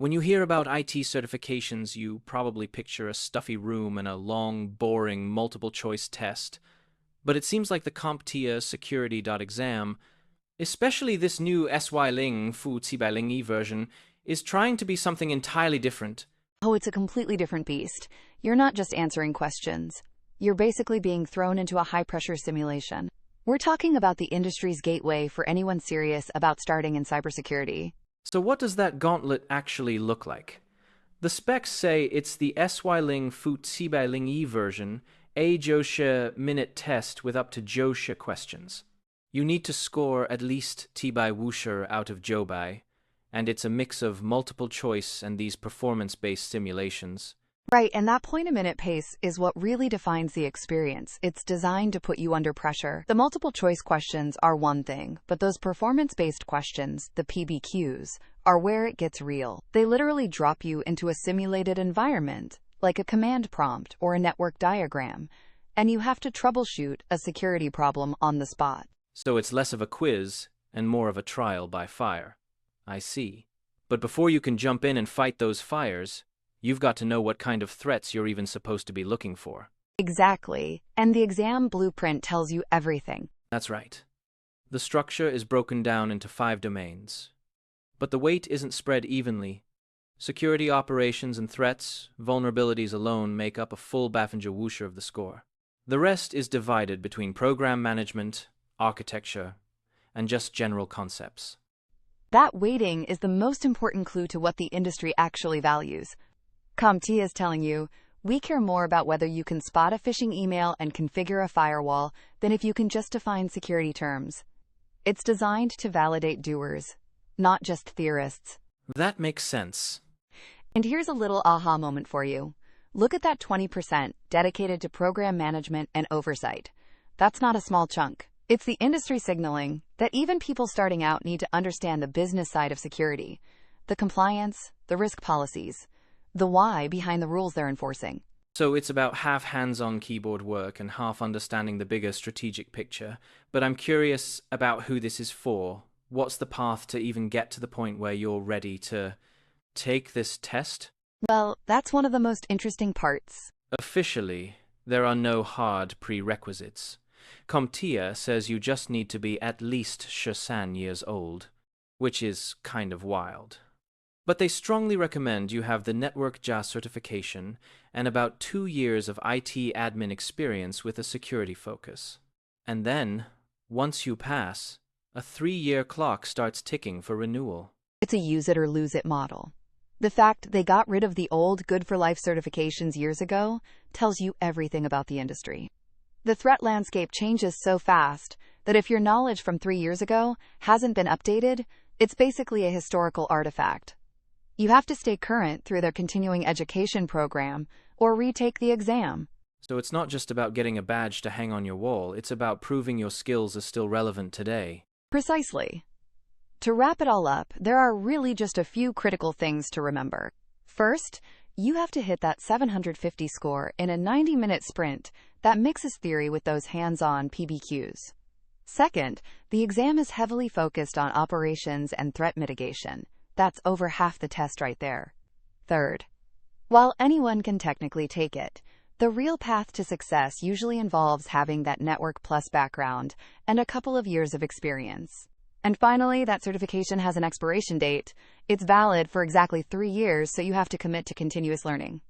When you hear about IT certifications, you probably picture a stuffy room and a long, boring, multiple-choice test. But it seems like the CompTIA Security Exam, especially this new SY0-701 version, is trying to be something entirely different. Oh, it's a completely different beast. You're not just answering questions. You're basically being thrown into a high-pressure simulation. We're talking about the industry's gateway for anyone serious about starting in cybersecurity. So what does that gauntlet actually look like? The specs say it's the SY0-701 version, a Josha minute test with up to Josha questions. You need to score at least T-by Wusher out of Jobai, and it's a mix of multiple choice and these performance-based simulations. Right, and that point-a-minute pace is what really defines the experience. It's designed to put you under pressure. The multiple-choice questions are one thing, but those performance-based questions, the PBQs, are where it gets real. They literally drop you into a simulated environment, like a command prompt or a network diagram, and you have to troubleshoot a security problem on the spot. So it's less of a quiz and more of a trial by fire. I see. But before you can jump in and fight those fires, you've got to know what kind of threats you're even supposed to be looking for. Exactly. And the exam blueprint tells you everything. That's right. The structure is broken down into 5 domains. But the weight isn't spread evenly. Security operations and threats, vulnerabilities alone make up a full Baffinger-Wusher of the score. The rest is divided between program management, architecture, and just general concepts. That weighting is the most important clue to what the industry actually values. CompTIA is telling you, we care more about whether you can spot a phishing email and configure a firewall than if you can just define security terms. It's designed to validate doers, not just theorists. That makes sense. And here's a little aha moment for you. Look at that 20% dedicated to program management and oversight. That's not a small chunk. It's the industry signaling that even people starting out need to understand the business side of security, the compliance, the risk policies, the why behind the rules they're enforcing. So it's about half hands-on keyboard work and half understanding the bigger strategic picture. But I'm curious about who this is for. What's the path to even get to the point where you're ready to take this test? Well, that's one of the most interesting parts. Officially, there are no hard prerequisites. CompTIA says you just need to be at least 13 years old, which is kind of wild. But they strongly recommend you have the Network JA certification and about 2 years of IT admin experience with a security focus. And then, once you pass, a 3-year clock starts ticking for renewal. It's a use it or lose it model. The fact they got rid of the old Good for Life certifications years ago tells you everything about the industry. The threat landscape changes so fast that if your knowledge from 3 years ago hasn't been updated, it's basically a historical artifact. You have to stay current through their continuing education program or retake the exam. So it's not just about getting a badge to hang on your wall, it's about proving your skills are still relevant today. Precisely. To wrap it all up, there are really just a few critical things to remember. First, you have to hit that 750 score in a 90-minute sprint that mixes theory with those hands-on PBQs. Second, the exam is heavily focused on operations and threat mitigation. That's over half the test right there. Third, while anyone can technically take it, the real path to success usually involves having that Network Plus background and a couple of years of experience. And finally, that certification has an expiration date. It's valid for exactly 3 years, so you have to commit to continuous learning.